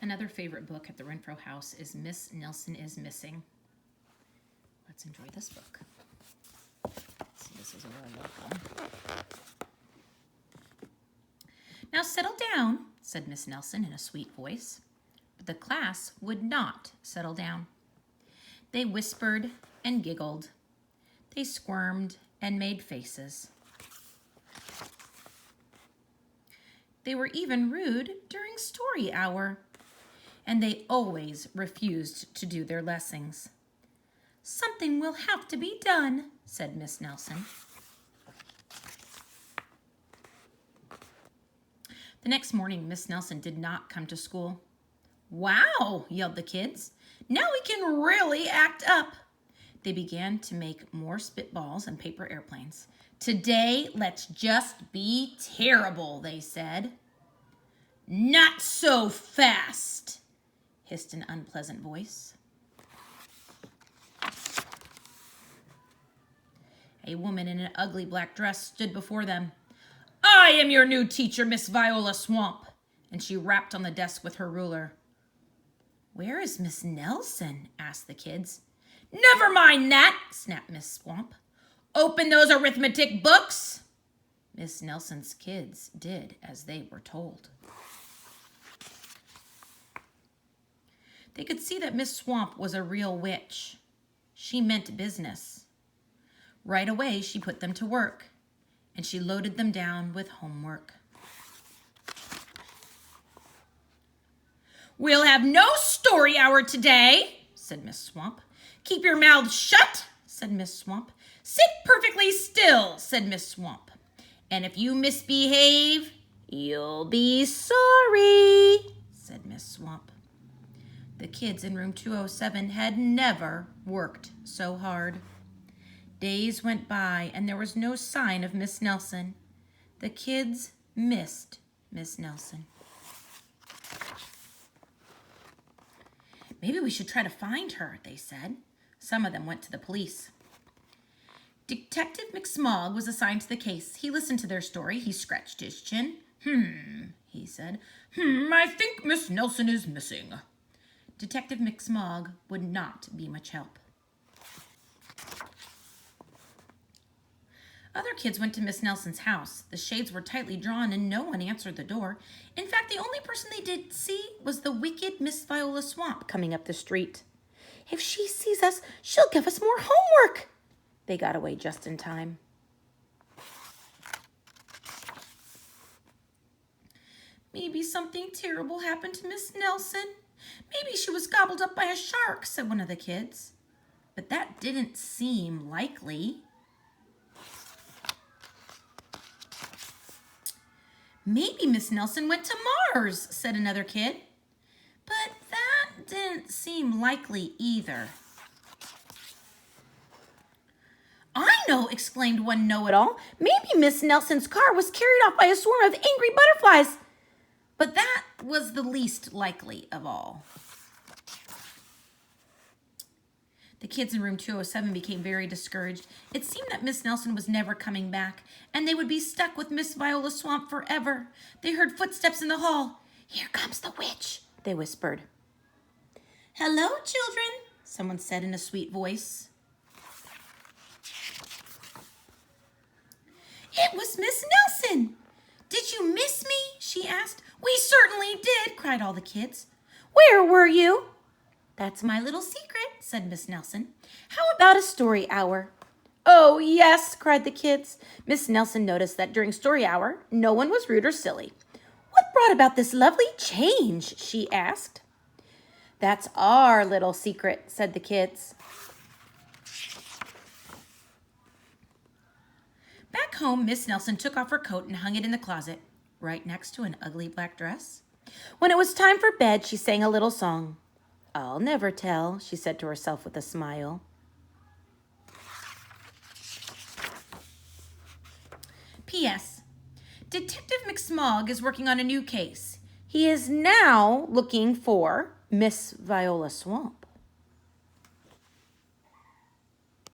Another favorite book at the Renfro house is Miss Nelson is Missing. Let's enjoy this book. See, this is a really welcome. Now settle down, said Miss Nelson in a sweet voice. But the class would not settle down. They whispered and giggled. They squirmed and made faces. They were even rude during story hour, and they always refused to do their lessons. Something will have to be done, said Miss Nelson. The next morning, Miss Nelson did not come to school. Wow, yelled the kids. Now we can really act up. They began to make more spitballs and paper airplanes. Today, let's just be terrible, they said. Not so fast, hissed an unpleasant voice. A woman in an ugly black dress stood before them. I am your new teacher, Miss Viola Swamp, and she rapped on the desk with her ruler. Where is Miss Nelson? Asked the kids. Never mind that, snapped Miss Swamp. Open those arithmetic books. Miss Nelson's kids did as they were told. They could see that Miss Swamp was a real witch. She meant business. Right away, she put them to work, and she loaded them down with homework. We'll have no story hour today, said Miss Swamp. Keep your mouths shut, said Miss Swamp. Sit perfectly still, said Miss Swamp. And if you misbehave, you'll be sorry, said Miss Swamp. The kids in room 207 had never worked so hard. Days went by and there was no sign of Miss Nelson. The kids missed Miss Nelson. Maybe we should try to find her, they said. Some of them went to the police. Detective McSmog was assigned to the case. He listened to their story. He scratched his chin. He said. I think Miss Nelson is missing. Detective McSmog would not be much help. Other kids went to Miss Nelson's house. The shades were tightly drawn and no one answered the door. In fact, the only person they did see was the wicked Miss Viola Swamp coming up the street. If she sees us, she'll give us more homework. They got away just in time. Maybe something terrible happened to Miss Nelson. Maybe she was gobbled up by a shark, said one of the kids. But that didn't seem likely. Maybe Miss Nelson went to Mars, said another kid. But that didn't seem likely either. I know, exclaimed one know-it-all. Maybe Miss Nelson's car was carried off by a swarm of angry butterflies. But that was the least likely of all. The kids in room 207 became very discouraged. It seemed that Miss Nelson was never coming back, and they would be stuck with Miss Viola Swamp forever. They heard footsteps in the hall. Here comes the witch, they whispered. Hello, children, someone said in a sweet voice. It was Miss Nelson. Did you miss me? She asked. We certainly did, cried all the kids. Where were you? That's my little secret, said Miss Nelson. How about a story hour? Oh, yes, cried the kids. Miss Nelson noticed that during story hour, no one was rude or silly. What brought about this lovely change? She asked. That's our little secret, said the kids. Back home, Miss Nelson took off her coat and hung it in the closet, right next to an ugly black dress. When it was time for bed, she sang a little song. I'll never tell, she said to herself with a smile. P.S. Detective McSmog is working on a new case. He is now looking for Miss Viola Swamp.